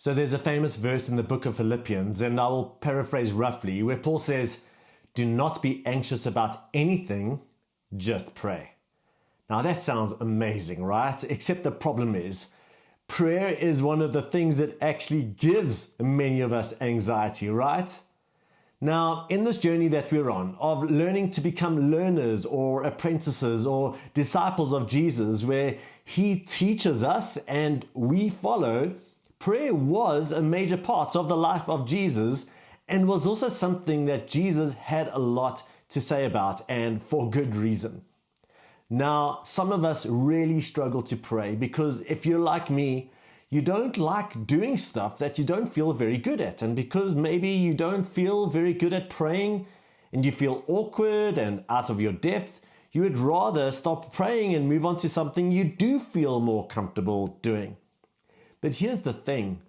So there's a famous verse in the book of Philippians, and I will paraphrase roughly, where Paul says, "Do not be anxious about anything, just pray." Now that sounds amazing, right? Except the problem is, prayer is one of the things that actually gives many of us anxiety, right? Now, in this journey that we're on, of learning to become learners or apprentices or disciples of Jesus, where He teaches us and we follow, prayer was a major part of the life of Jesus and was also something that Jesus had a lot to say about, and for good reason. Now, some of us really struggle to pray because if you're like me, you don't like doing stuff that you don't feel very good at. And because maybe you don't feel very good at praying and you feel awkward and out of your depth, you would rather stop praying and move on to something you do feel more comfortable doing. But here's the thing,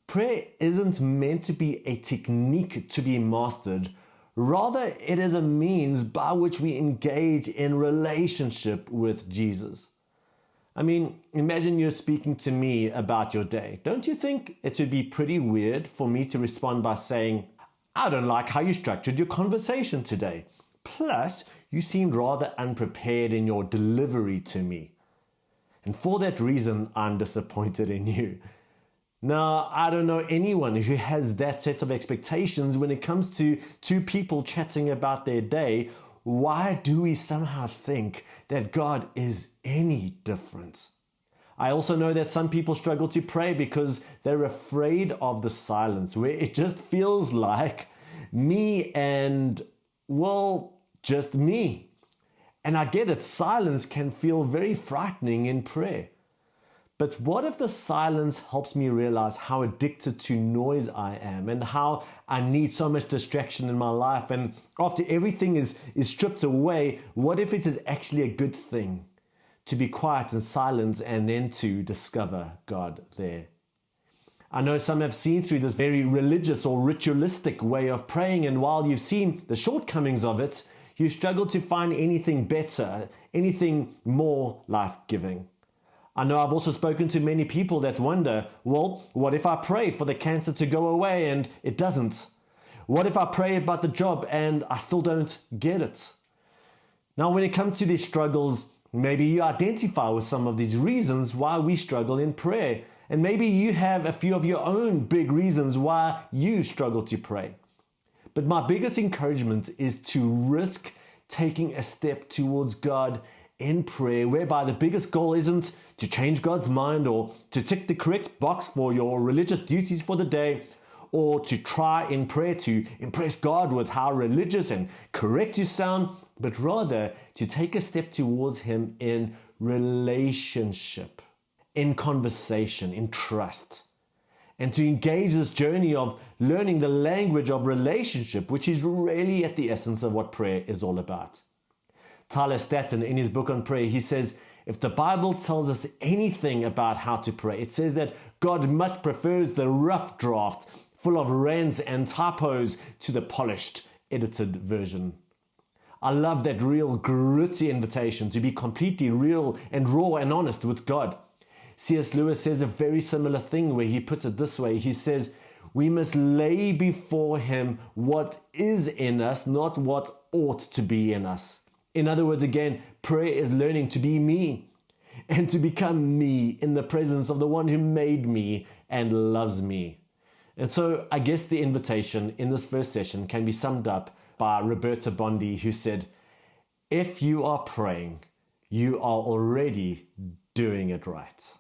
prayer isn't meant to be a technique to be mastered. Rather, it is a means by which we engage in relationship with Jesus. I mean, imagine you're speaking to me about your day. Don't you think it would be pretty weird for me to respond by saying, "I don't like how you structured your conversation today. Plus, you seemed rather unprepared in your delivery to me. And for that reason, I'm disappointed in you." Now, I don't know anyone who has that set of expectations when it comes to two people chatting about their day. Why do we somehow think that God is any different? I also know that some people struggle to pray because they're afraid of the silence, where it just feels like me and, well, just me. And I get it, silence can feel very frightening in prayer. But what if the silence helps me realize how addicted to noise I am and how I need so much distraction in my life? And after everything is stripped away, what if it is actually a good thing to be quiet and silent and then to discover God there? I know some have seen through this very religious or ritualistic way of praying, and while you've seen the shortcomings of it, you struggle to find anything better, anything more life-giving. I know I've also spoken to many people that wonder, well, what if I pray for the cancer to go away and it doesn't? What if I pray about the job and I still don't get it? Now, when it comes to these struggles, maybe you identify with some of these reasons why we struggle in prayer. And maybe you have a few of your own big reasons why you struggle to pray. But my biggest encouragement is to risk taking a step towards God in prayer, whereby the biggest goal isn't to change God's mind or to tick the correct box for your religious duties for the day, or to try in prayer to impress God with how religious and correct you sound, but rather to take a step towards Him in relationship, in conversation, in trust, and to engage this journey of learning the language of relationship, which is really at the essence of what prayer is all about. Tyler Staton, in his book on prayer, he says, if the Bible tells us anything about how to pray, it says that God much prefers the rough draft full of rants and typos to the polished, edited version. I love that real gritty invitation to be completely real and raw and honest with God. C.S. Lewis says a very similar thing where he puts it this way. He says, we must lay before Him what is in us, not what ought to be in us. In other words, again, prayer is learning to be me and to become me in the presence of the one who made me and loves me. And so I guess the invitation in this first session can be summed up by Roberta Bondi, who said, if you are praying, you are already doing it right.